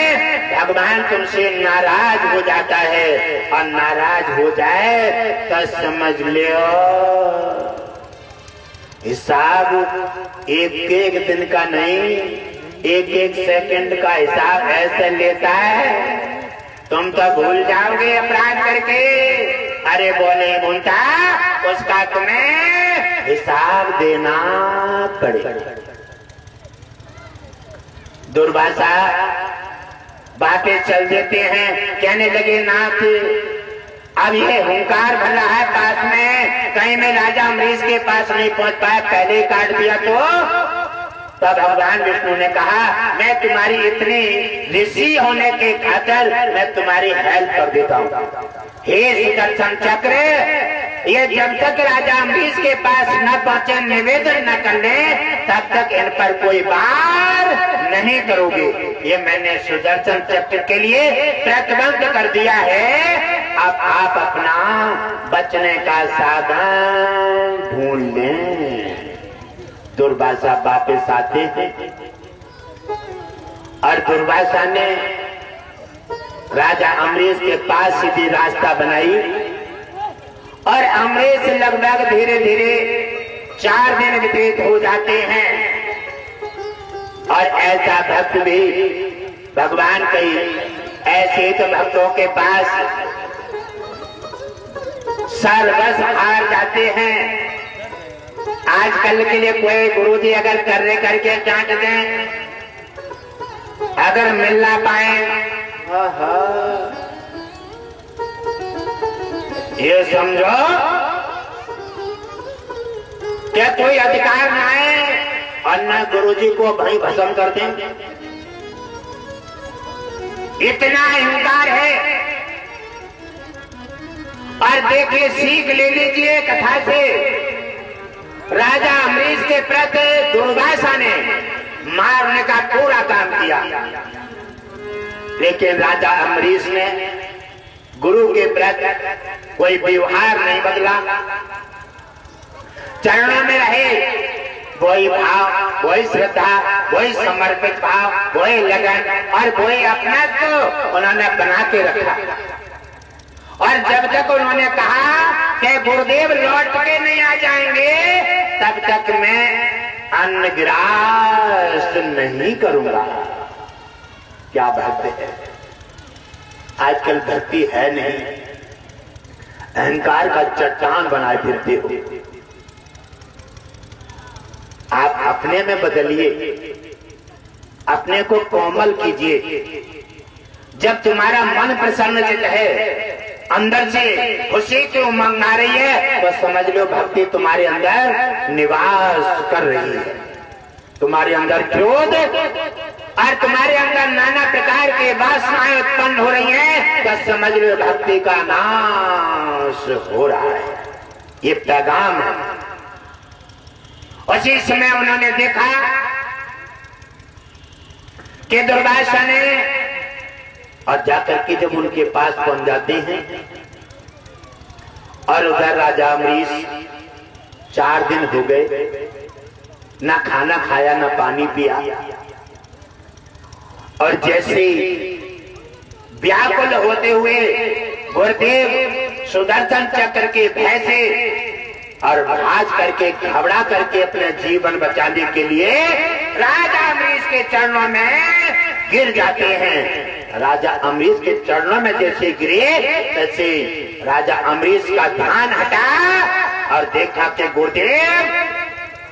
भगवान तुमसे नाराज हो जाता है, और नाराज हो जाए तो समझ लो हिसाब एक दिन का नहीं, एक सेकंड का हिसाब ऐसे लेता है, तुम तो भूल जाओगे अपराध करके। अरे बोले बोलता उसका तुम्हें हिसाब देना पड़ेगा। दुर्वासा बातें चल देते हैं, कहने लगे नाथ अब ये हुंकार भर रहा है पास में, कहीं मैं राजा अम्बरीश के पास नहीं पहुंच पाया, पहले ही काट दिया तो भगवान विष्णु ने कहा मैं तुम्हारी इतनी ऋषि होने के खातिर मैं तुम्हारी हेल्प कर देता हूँ। हे सुदर्शन चक्र, ये जब तक राजा अम्बरीश के पास न पहुंचे, निवेदन न कर ले, तब तक इन पर कोई वार नहीं करोगे। ये मैंने सुदर्शन चक्र के लिए प्रतिबंध कर दिया है। अब आप अपना बचने का साधन ढूंढ लें। दुर्वासा वापस आते हैं और दुर्वासा ने राजा अम्बरीश के पास सीधी रास्ता बनाई, और अम्बरीश लगभग धीरे धीरे 4 दिन व्यतीत हो जाते हैं, और ऐसा भक्त भी भगवान कई ऐसे तो भक्तों के पास सर्वस हार जाते हैं। आजकल के लिए कोई गुरुजी अगर कर्रे करके डांट दें, अगर मिल ना पाए, ये समझो क्या कोई अधिकार ना है, और न गुरुजी को भाई भस्म कर दें। इतना अहंकार है। और देखिए, सीख ले लीजिए कथा से। राजा अम्बरीश के प्रति दुर्वासा ने मारने का पूरा काम किया, लेकिन राजा अम्बरीश ने गुरु के प्रति कोई व्यवहार नहीं बदला, चरणों में रहे, वही भाव, वही श्रद्धा, वही समर्पित भाव, वही लगन और वही अपना को उन्होंने बना के रखा। और जब तक उन्होंने कहा कि गुरुदेव लौट के नहीं आ जाएंगे, तब तक मैं अन्न ग्रास नहीं करूंगा। क्या भक्ति है? आजकल भक्ति है नहीं, अहंकार का चट्टान बनाए फिरते हो। आप अपने में बदलिए, अपने को कोमल कीजिए। जब तुम्हारा मन प्रसन्नचित है, अंदर से खुशी की उमंग आ रही है, तो समझ लो भक्ति तुम्हारे अंदर निवास कर रही है। तुम्हारे अंदर क्रोध और तुम्हारे अंदर नाना प्रकार के वासनाएं उत्पन्न हो रही हैं, तो समझ लो भक्ति का नाश हो रहा है। ये पैगाम है। उसी समय उन्होंने देखा कि दुर्वासा ने, और जाकर के जब उनके पास पहुंच जाते हैं, और उधर राजा अम्बरीश 4 दिन हो गए, ना खाना खाया ना पानी पिया, और जैसे व्याकुल होते हुए गुरुदेव सुदर्शन चक्र के भय से और भाज करके घबरा करके अपने जीवन बचाने के लिए राजा अम्बरीश के चरणों में गिर जाते हैं। राजा अम्बरीश के चरणों में जैसे गिरे, तैसे राजा अम्बरीश का ध्यान हटा और देखा कि गुरुदेव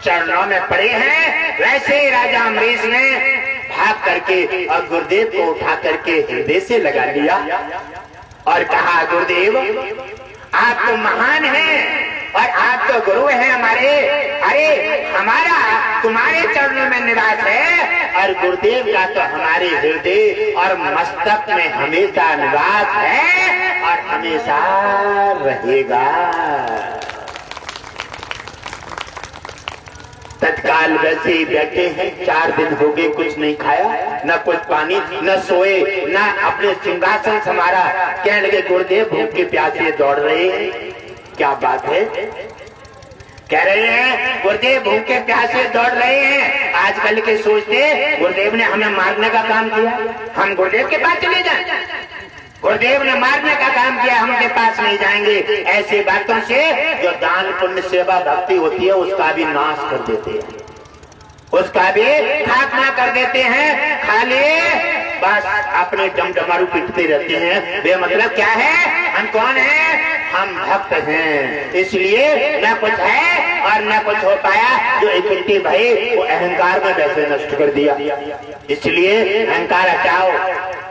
चरणों में पड़े हैं। वैसे ही राजा अम्बरीश ने भाग करके और गुरुदेव को उठा करके हृदय से लगा लिया और कहा, गुरुदेव आप तो महान हैं और आप तो गुरु हैं हमारे। अरे हमारा तुम्हारे चरणों में निवास है और गुरुदेव का तो हमारे हृदय और मस्तक में हमेशा निवास है और हमेशा रहेगा। तत्काल वैसे ही बैठे हैं। 4 दिन हो गए, कुछ नहीं खाया, न कुछ पानी, न सोए, न अपने सिंहासन संभाला। कहने लगे, गुरुदेव भूख के प्यासे दौड़ रहे हैं। क्या बात है? कह रहे हैं गुरुदेव भूखे प्यासे दौड़ रहे हैं। आजकल के सोचते गुरुदेव ने हमें मारने का काम किया, हम गुरुदेव के पास चले जाएं। गुरुदेव ने मारने का काम किया, हम उनके पास नहीं जाएंगे। ऐसी बातों से जो दान पुण्य सेवा भक्ति होती है उसका भी नाश कर देते हैं, उसका भी खात्मा कर देते हैं। खाली बस अपने डमडमारू पिटते रहते हैं। वे मतलब क्या है? हम कौन हैं? हम भक्त हैं, इसलिए न कुछ है और न कुछ हो पाया। जो इकट्ठे भय वो अहंकार में वैसे नष्ट कर दिया। इसलिए अहंकार हटाओ।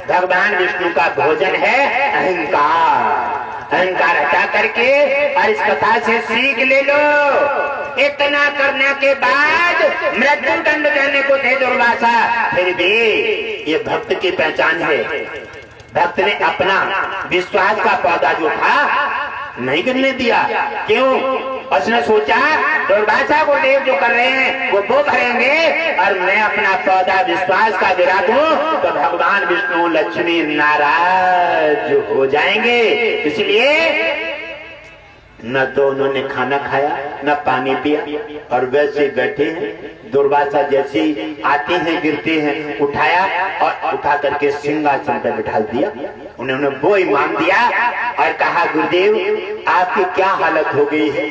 भगवान विष्णु का भोजन है अहंकार। अहंकार हटा करके और इस कथा से सीख ले लो। इतना करने के बाद मृत्यु दंड देने को थे दुर्वासा, फिर भी ये भक्त की पहचान है। भक्त ने अपना विश्वास का पौधा जो था नहीं गिरने दिया। क्यों? उसने सोचा दुर्वासा को देव जो कर रहे हैं वो भरेंगे और मैं अपना पौधा विश्वास का गिरा दूं तो भगवान विष्णु लक्ष्मी नाराज हो जाएंगे। इसलिए न तो उन्होंने खाना खाया न पानी पिया और वैसे बैठे हैं। दुर्वासा जैसे आते हैं गिरते हैं, उठाया और उठा करके सिंहासन पर बिठा दिया। उन्होंने वो ही मान दिया और कहा, गुरुदेव आपकी क्या हालत हो गई है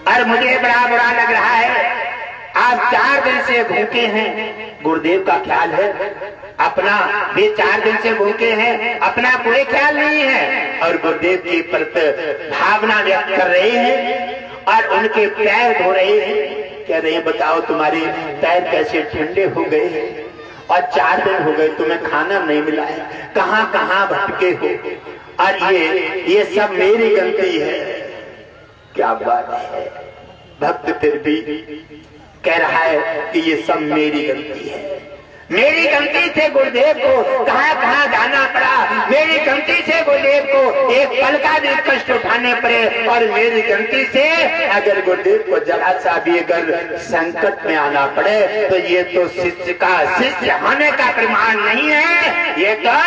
और मुझे बड़ा बुरा लग रहा है। आप 4 दिन से भूखे हैं। गुरुदेव का ख्याल है अपना, वे 4 दिन से भूखे हैं, अपना कोई ख्याल नहीं है और गुरुदेव की प्रति भावना व्यक्त कर रहे हैं और उनके पैर धो रहे हैं। कह रहे हैं, बताओ तुम्हारे पैर कैसे ठंडे हो गए हैं और 4 दिन हो गए तुम्हें खाना नहीं मिला है, कहां कहां भटके हो और ये सब मेरी गलती है। क्या बात है? भक्त फिर भी कह रहा है कि ये सब मेरी गलती है। मेरी गलती से गुरुदेव को कहां कहां जाना पड़ा, मेरी गलती से गुरुदेव को एक पल का भी कष्ट उठाने पड़े और मेरी गलती से अगर गुरुदेव को जरा सा भी अगर संकट में आना पड़े तो ये तो शिष्य का शिष्य होने का प्रमाण नहीं है, ये तो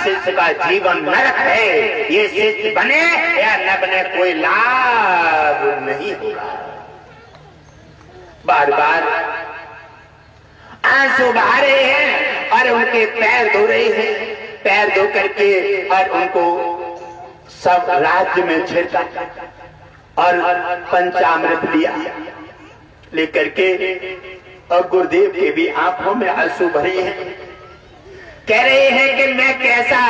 शिष्य का जीवन नरक है। ये शिष्य बने या न बने कोई लाभ नहीं होगा। बार बार आंसू बहा रहे हैं और उनके पैर धो रहे हैं। पैर धो करके और उनको सब राज्य में छिड़का और पंचामृत लिया लेकर के और गुरुदेव के भी आंखों में आंसू भरे हैं। कह रहे हैं कि मैं कैसा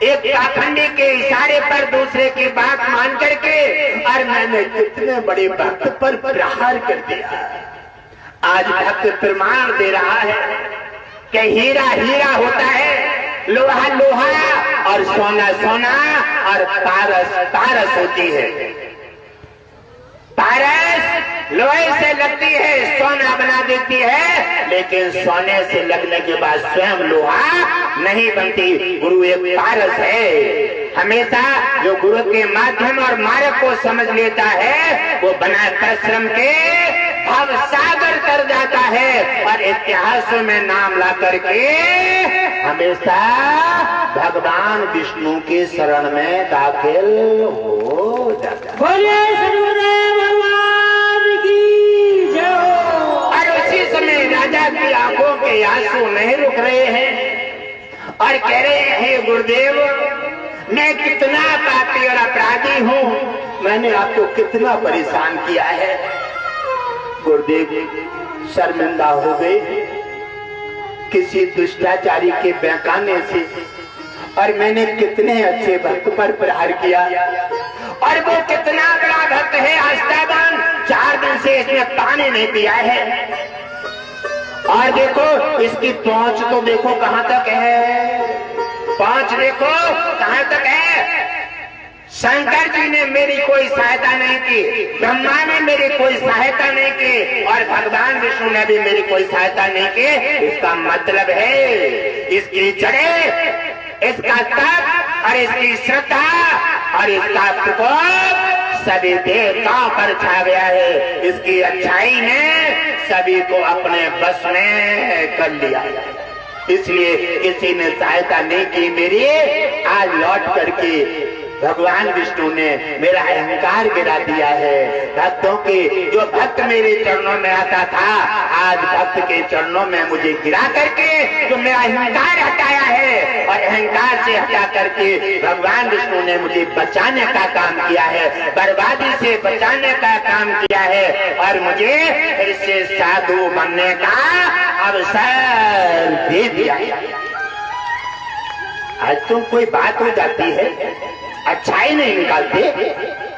एक पाखंडी के इशारे पर दूसरे की बात मान करके और मैंने कितने बड़े भक्त पर प्रहार कर दिया। आज भक्त प्रमाण दे रहा है कि हीरा हीरा होता है, लोहा लोहा और सोना सोना और पारस पारस होती है। पारस लोहे से लगती है, सोना बना देती है, लेकिन सोने से लगने के बाद स्वयं लोहा नहीं बनती। गुरु एक पारस है। हमेशा जो गुरु के माध्यम और मार्ग को समझ लेता है वो बिना परिश्रम के भव सागर कर जाता है और इतिहासों में नाम ला करके हमेशा भगवान विष्णु के शरण में दाखिल हो जाता है। बोलिए सर्वदेव भगवान की जय हो। और उसी समय राजा की आंखों के आंसू नहीं रुक रहे हैं और कह रहे हैं, गुरुदेव मैं कितना पापी और अपराधी हूँ, मैंने आपको कितना परेशान किया है। गुरुदेव शर्मिंदा हो गए किसी दुष्टाचारी के बहकाने से और मैंने कितने अच्छे भक्त पर प्रहार किया और वो कितना बड़ा भक्त है आस्थावान, 4 दिन से इसने पानी नहीं पिया है। और देखो इसकी पहुंच तो देखो कहां तक है, पहुंच देखो कहां तक है। शंकर जी ने मेरी कोई सहायता नहीं की, ब्रह्मा ने मेरी कोई सहायता नहीं की, और भगवान विष्णु ने भी मेरी कोई सहायता नहीं की। इसका मतलब है इसकी जड़ें, इसका तप और इसकी श्रद्धा और इसका प्रकोप सभी देवताओं पर छा गया है। इसकी अच्छाई ने सभी को अपने बस में कर लिया, इसलिए किसी ने सहायता नहीं की मेरी। आज लौट करके भगवान विष्णु ने मेरा अहंकार गिरा दिया है। भक्तों के जो भक्त मेरे चरणों में आता था, आज भक्त के चरणों में मुझे गिरा करके जो मेरा अहंकार हटाया है, और अहंकार से हटा करके भगवान विष्णु ने मुझे बचाने का काम किया है, बर्बादी से बचाने का काम किया है, और मुझे फिर से साधु बनने का अवसर दे दिया। आज तो कोई बात हो जाती है, अच्छाई नहीं निकालते,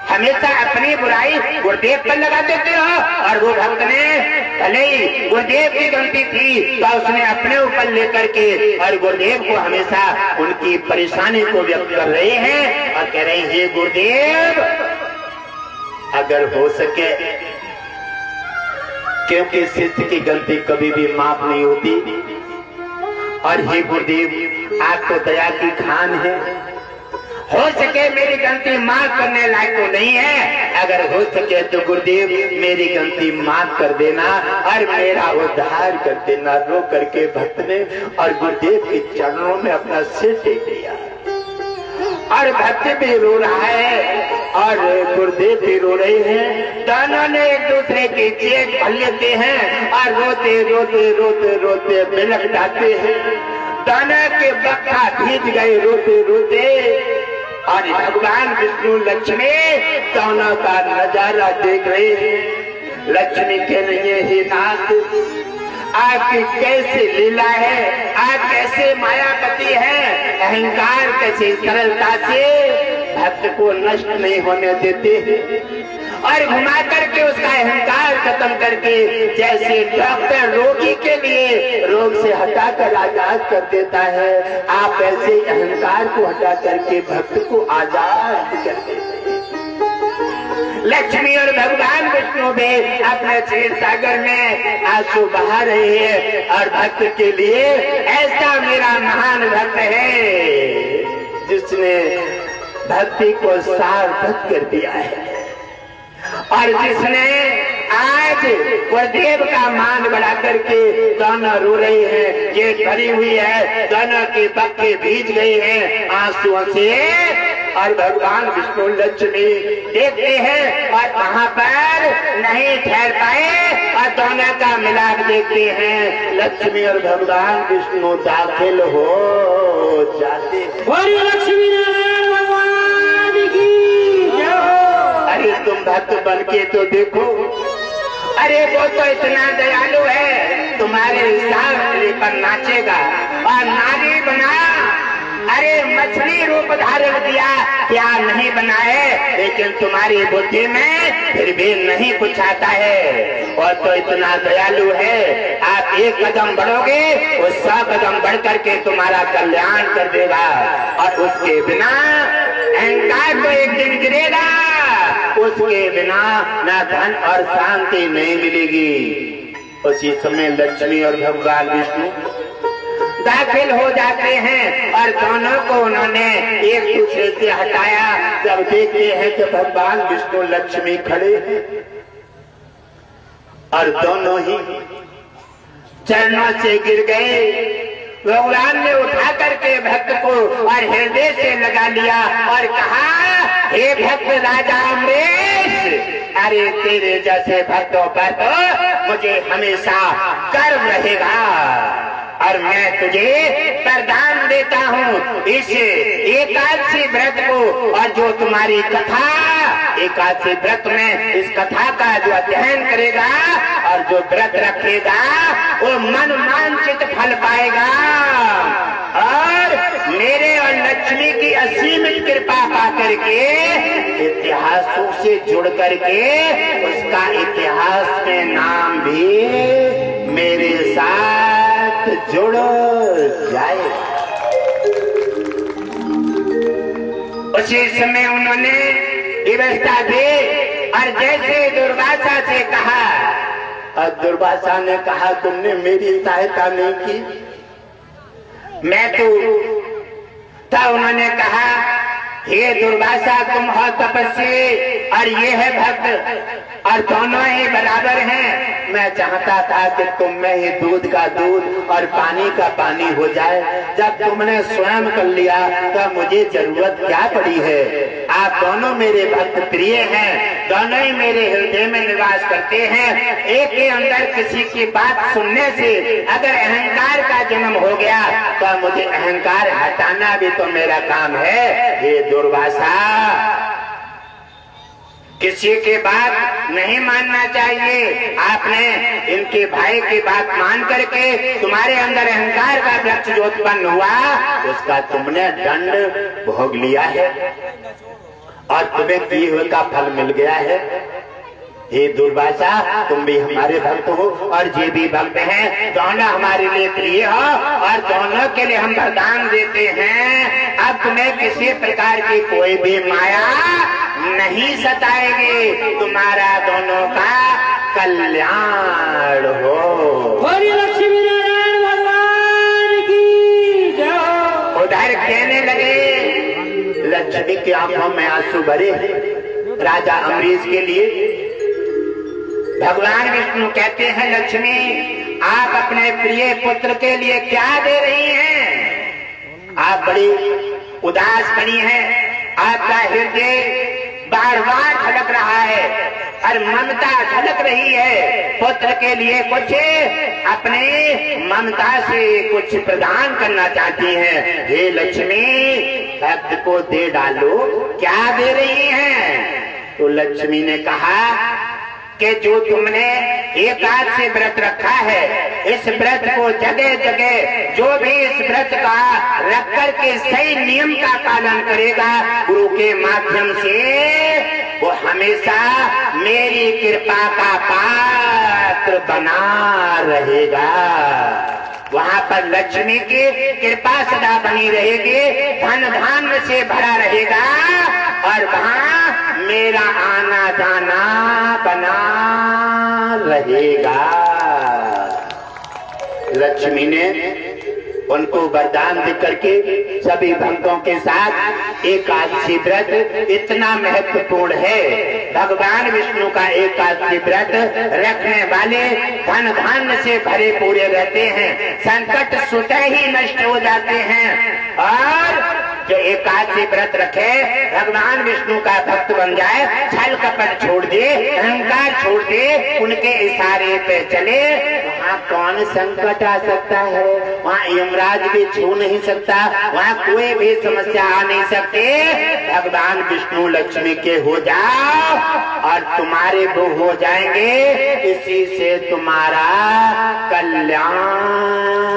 हमेशा अपनी बुराई गुरुदेव पर लगा देते हो। और वो भक्त ने भले ही गुरुदेव की गलती थी तो उसने अपने ऊपर लेकर के और गुरुदेव को हमेशा उनकी परेशानी को व्यक्त कर रहे हैं और कह रहे हैं हे गुरुदेव अगर हो सके, क्योंकि शिष्य की गलती कभी भी माफ नहीं होती। और हे गुरुदेव आप तो दया की खान है, हो सके मेरी गलती माफ करने लायक तो नहीं है, अगर हो सके तो गुरुदेव मेरी गलती माफ कर देना और मेरा उद्धार कर देना। रो करके भक्त ने और गुरुदेव के चरणों में अपना सिर टेक दिया, और भक्त भी रो रहा है और गुरुदेव भी रो रहे हैं। दोनों ने एक दूसरे की चेत भर लेते हैं और रोते रोते रोते रोते बिलख जाते हैं। दोनों के बक्का भीग गए रोते रोते, और भगवान विष्णु लक्ष्मी दोनों का नजारा देख रहे हैं। लक्ष्मी कह रही है हे नाथ आपकी कैसी लीला है, आप कैसे मायापति हैं, अहंकार कैसी सरलता से भक्त को नष्ट नहीं होने देते और घुमा करके उसका अहंकार खत्म करके जैसे डॉक्टर रोगी के लिए रोग से हटाकर आजाद कर देता है, आप ऐसे अहंकार को हटा करके भक्त को आजाद कर देते हैं। लक्ष्मी और भगवान विष्णु भी अपने क्षीर सागर में आंसू बहा रहे हैं और भक्त के लिए ऐसा मेरा महान भक्त है जिसने भक्ति को सार्थक कर दिया है और जिसने आज गुरुदेव का मान बढ़ा करके दोनों रो रहे हैं, ये भरी हुई है, दोनों की बक्के भीज गई हैं आंसुओं से। और भगवान विष्णु लक्ष्मी देखते हैं और वहाँ पर नहीं ठहर पाए और दोनों का मिलाप देखते हैं। लक्ष्मी और भगवान विष्णु दाखिल हो जाते हैं। लक्ष्मी नारायण भगवान की जय हो। अरे तुम भक्त बन के तो देखो, अरे वो तो इतना दयालु है, तुम्हारे सामने पर नाचेगा और नारी बना, अरे मछली रूप धारण किया, क्या नहीं बनाए, लेकिन तुम्हारी बुद्धि में फिर भी नहीं कुछ आता है। और तो इतना दयालु है, आप एक कदम बढ़ोगे वो 100 कदम बढ़ करके तुम्हारा कल्याण कर देगा। और उसके बिना अहंकार तो एक दिन गिरेगा, उसके बिना न धन और शांति नहीं मिलेगी। उसी समय लक्ष्मी और भगवान विष्णु दाखिल हो जाते हैं और दोनों को उन्होंने एक दूसरे से हटाया। जब देखते हैं कि भगवान विष्णु लक्ष्मी खड़े हैं और दोनों ही चरणों से गिर गए। भगवान ने उठा करके भक्त को और हृदय से लगा लिया और कहा हे भक्त राजा अमरीश, अरे तेरे जैसे भक्तों पर तो मुझे हमेशा गर्व रहेगा और मैं तुझे वरदान देता हूँ इस एकादशी व्रत को। और जो तुम्हारी कथा एकादशी व्रत में इस कथा का जो अध्ययन करेगा और जो व्रत रखेगा वो मन वांछित फल पाएगा। और मेरे और लक्ष्मी की असीमित कृपा पा करके इतिहासों से जुड़ करके उसका इतिहास में नाम भी मेरे साथ जुड़ जाए। उसी समय उन्होंने व्यवस्था दी और जैसे दुर्वासा से कहा, और दुर्वासा ने कहा तुमने मेरी सहायता नहीं की, मैं तो तब उन्होंने कहा हे दुर्वासा तुम हो तपस्वी और ये है भक्त और दोनों ही बराबर हैं। मैं चाहता था कि तुम में ही दूध का दूध और पानी का पानी हो जाए। जब तुमने स्वयं कर लिया तो मुझे जरूरत क्या पड़ी है। आप दोनों मेरे भक्त प्रिय हैं, दोनों ही मेरे हृदय में निवास करते हैं। एक के अंदर किसी की बात सुनने से अगर अहंकार का जन्म हो गया तो मुझे अहंकार हटाना भी तो मेरा काम है। हे दुर्वासा, किसी की बात नहीं मानना चाहिए। आपने इनके भाई की बात मान करके तुम्हारे अंदर अहंकार का वृक्ष जो उत्पन्न हुआ उसका तुमने दंड भोग लिया है और तुम्हें किए हुए का फल मिल गया है। हे दुर्वासा, तुम भी हमारे भक्त हो और ये भी भक्त हैं, दोनों हमारे लिए प्रिय हो और दोनों के लिए हम वरदान देते हैं। अब तुम्हें किसी प्रकार की कोई भी माया नहीं सताएगी, तुम्हारा दोनों का कल्याण हो। बोलिए लक्ष्मी नारायण भगवान की जय। उधर कहने लगे, लक्ष्मी की आंखों में आंसू भरे राजा अम्बरीश के लिए। भगवान विष्णु कहते हैं लक्ष्मी आप अपने प्रिय पुत्र के लिए क्या दे रही हैं? आप बड़ी उदास बनी हैं, आपका हृदय बार बार धड़क रहा है और ममता झलक रही है। पुत्र के लिए कुछ अपने ममता से कुछ प्रदान करना चाहती हैं। हे लक्ष्मी, भक्त को दे डालो, क्या दे रही हैं? तो लक्ष्मी ने कहा कि जो तुमने एक हाथ से व्रत रखा है, इस व्रत को जगह जगह जो भी इस व्रत का रख करके सही नियम का पालन करेगा गुरु के माध्यम से, वो हमेशा मेरी कृपा का पात्र बना रहेगा। वहाँ पर लक्ष्मी की कृपा सदा बनी रहेगी, धन धान्य से भरा रहेगा और वहाँ मेरा आना जाना बना रहेगा। लक्ष्मी ने उनको वरदान दे करके सभी भक्तों के साथ एकादशी व्रत इतना महत्वपूर्ण है। भगवान विष्णु का एकादशी व्रत रखने वाले धन धान्य से भरे पूरे रहते हैं, संकट स्वतः ही नष्ट हो जाते हैं। और जो एकादशी व्रत रखे, भगवान विष्णु का भक्त बन जाए, छल कपट छोड़ दे, अहंकार छोड़ दे, उनके इशारे पे चले, वहाँ कौन संकट आ सकता है? वहाँ यमराज भी छू नहीं सकता, वहाँ कोई भी समस्या आ नहीं सकती। भगवान विष्णु लक्ष्मी के हो जाओ और तुम्हारे वो हो जाएंगे, इसी से तुम्हारा कल्याण